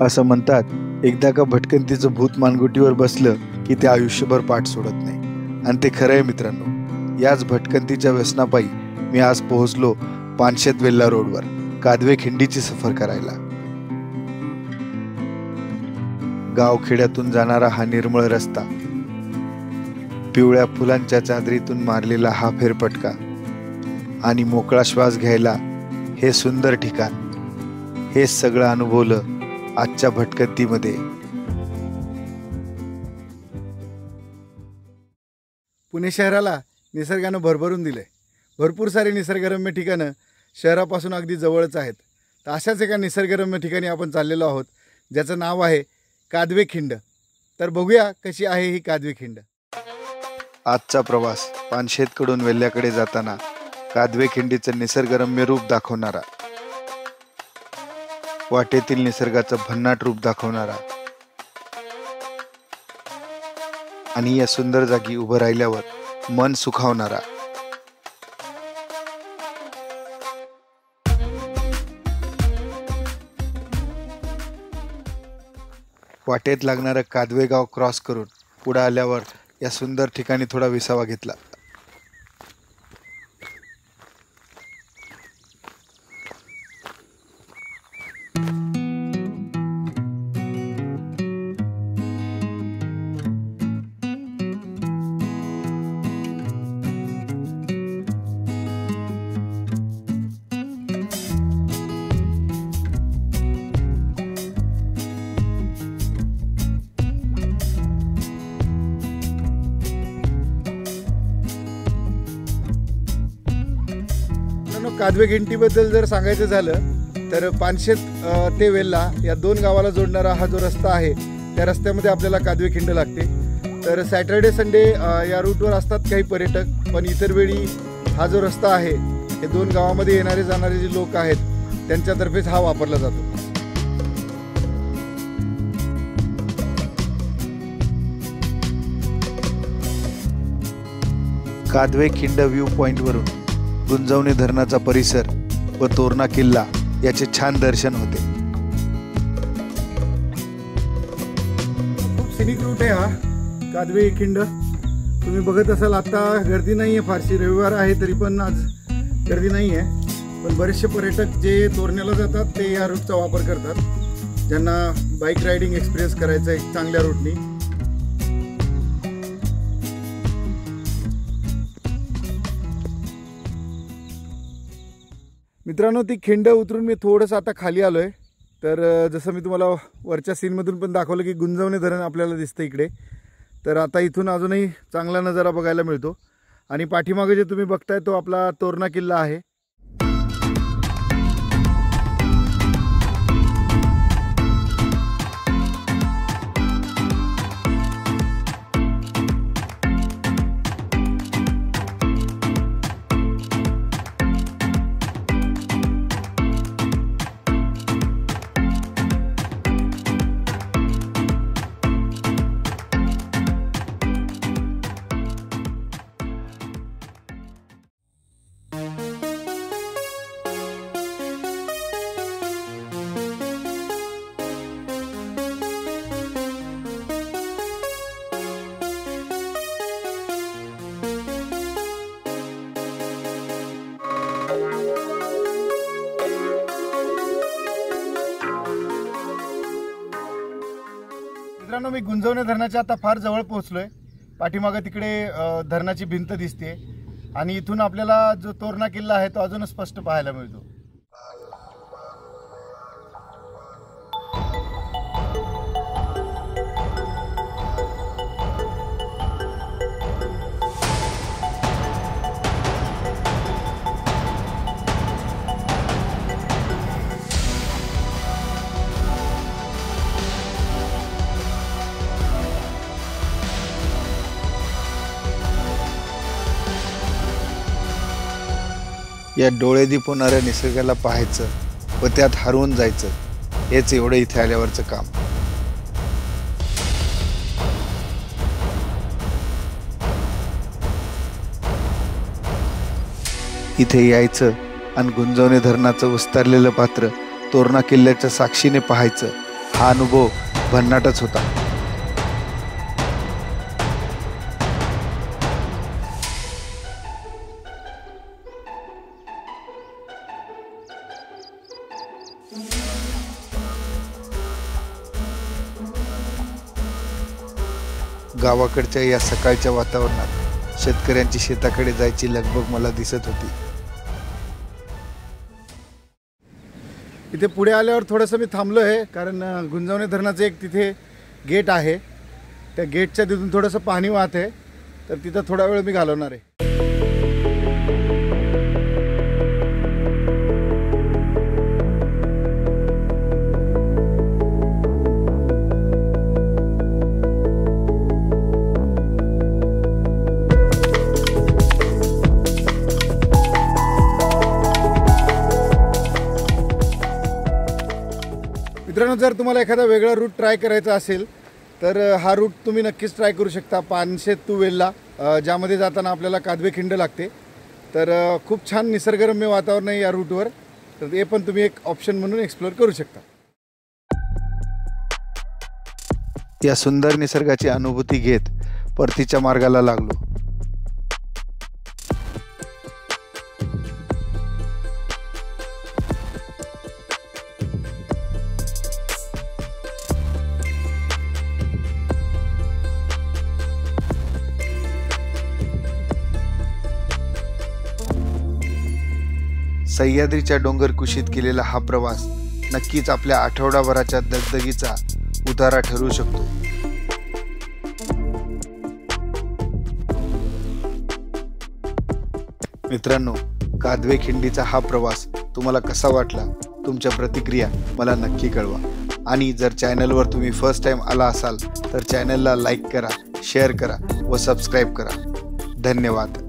असं म्हणतात, एकदा का भटकंतीचं भूत मानगुटीवर बसलं की ते आयुष्यभर पाठ सोडत नाही. आणि ते खरं आहे मित्रांनो. याच भटकंतीच्या व्यसनापायी मी आज पोहोचलो पानशेत वेल्ला रोडवर कादवे खिंडीची सफर करायला. गावखेड्यातून जाणारा हा निर्मळ रस्ता, पिवळ्या फुलांच्या चादरीतून मारलेला हा फेरफटका आणि मोकळा श्वास घ्यायला हे सुंदर ठिकाण, हे सगळं अनुभवलं आजच्या भटकंतीमध्ये. पुणे शहराला निसर्गानं भरभरून दिले. भरपूर सारे निसर्गरम्य ठिकाणं शहरापासून अगदी जवळच आहेत. तर अशाच एका निसर्गरम्य ठिकाणी आपण चाललेलो आहोत, ज्याचं नाव आहे कादवे खिंड. तर बघूया कशी आहे ही कादवे खिंड. आजचा प्रवास पानशेतकडून वेल्ल्याकडे जाताना कादवे खिंडीचं निसर्गरम्य रूप दाखवणारा, वाटेतील निसर्गाचं भन्नाट रूप दाखवणारा आणि या सुंदर जागी उभं राहिल्यावर मन सुखावणारा. वाटेत लागणारं कादवे गाव क्रॉस करून पुढे आल्यावर या सुंदर ठिकाणी थोडा विसावा घेतला. कादवे खिंडीबद्दल जर सांगायचं झालं तर पानशेत ते वेल्ला या 2 गावाला जोडणारा हा जो रस्ता आहे, त्या रस्त्यामध्ये आपल्याला कादवे खिंड लागते. तर सॅटर्डे संडे या रूटवर असतात काही पर्यटक, पण इतर वेळी हा जो रस्ता आहे हे 2 गावामध्ये येणारे जाणारे जे लोक आहेत त्यांच्यातर्फेच हा वापरला जातो. कादवे खिंड व्ह्यू पॉइंटवरून गुंजवणे धरणाचा परिसर व तोरणा किल्ला याचे छान दर्शन होते. खूप सिनिक रूट आहे हा कादवे खिंड. तुम्ही बघत असाल आता गर्दी नाही आहे फारशी, रविवार आहे तरी पण आज गर्दी नाही आहे. पण बरेचसे पर्यटक जे तोरण्याला जातात ते या रूटचा वापर करतात, ज्यांना बाईक रायडिंग एक्सपिरियन्स करायचा एक चांगल्या रूटनी. मित्रांनो, ती खिंड उतरून मी थोडंसं आता खाली आलो आहे. तर जसं मी तुम्हाला वरच्या सीनमधून पण दाखवलं की गुंजवणे धरण आपल्याला दिसतं इकडे. तर आता इथून अजूनही चांगला नजारा बघायला मिळतो. आणि पाठीमागे जे तुम्ही बघताय तो आपला तोरणा किल्ला आहे. मित्रांनो, मी गुंजवणे धरणाच्या आता फार जवळ पोहोचलोय. पाठीमागे तिकडे धरणाची भिंत दिसते आणि इथून आपल्याला जो तोरणा किल्ला आहे तो अजूनच स्पष्ट पाहायला मिळतो. या डोळे दिपवणाऱ्या निसर्गाला पाहायचं व त्यात हरवून जायचं, हेच एवढं इथे आल्यावरचं काम. इथे यायचं आणि गुंजवणे धरणाचं विस्तारलेलं पात्र तोरणा किल्ल्याच्या साक्षीने पाहायचं हा अनुभव भन्नाटच होता. गावाकडच्या या सकाळच्या वातावरणात शेतकऱ्यांची शेताकडे जायची लगबग मला दिसत होती. इथे पुढे आल्यावर थोडंसं मी थांबलो आहे, कारण गुंजवणे धरणाचं एक तिथे गेट आहे. त्या गेटच्या तिथून थोडंसं पाणी वाहत आहे, तर तिथं थोडा वेळ मी घालवणार आहे. मित्रांनो, जर तुम्हाला एखादा वेगळा रूट ट्राय करायचा असेल तर हा रूट तुम्ही नक्कीच ट्राय करू शकता. पानशेत टू वेल्ला, ज्यामध्ये जाताना आपल्याला कादवेखिंड लागते. तर खूप छान निसर्गरम्य वातावरण आहे या रूटवर, तर हे पण तुम्ही एक ऑप्शन म्हणून एक्सप्लोअर करू शकता. या सुंदर निसर्गाची अनुभूती घेत परतीच्या मार्गाला लागलो. सह्याद्रीच्या डोंगर कुशीत केलेला हा प्रवास नक्कीच आपल्या आठवडाभराच्या दगदगीचा उतारा ठरू शकतो. मित्रांनो, कादवेखिंडीचा हा प्रवास तुम्हाला कसा वाटला? तुमच्या प्रतिक्रिया मला नक्की कळवा. आणि जर चॅनलवर तुम्ही फर्स्ट टाइम आला असाल तर चॅनलला लाईक करा, शेअर करा व सबस्क्राईब करा. धन्यवाद.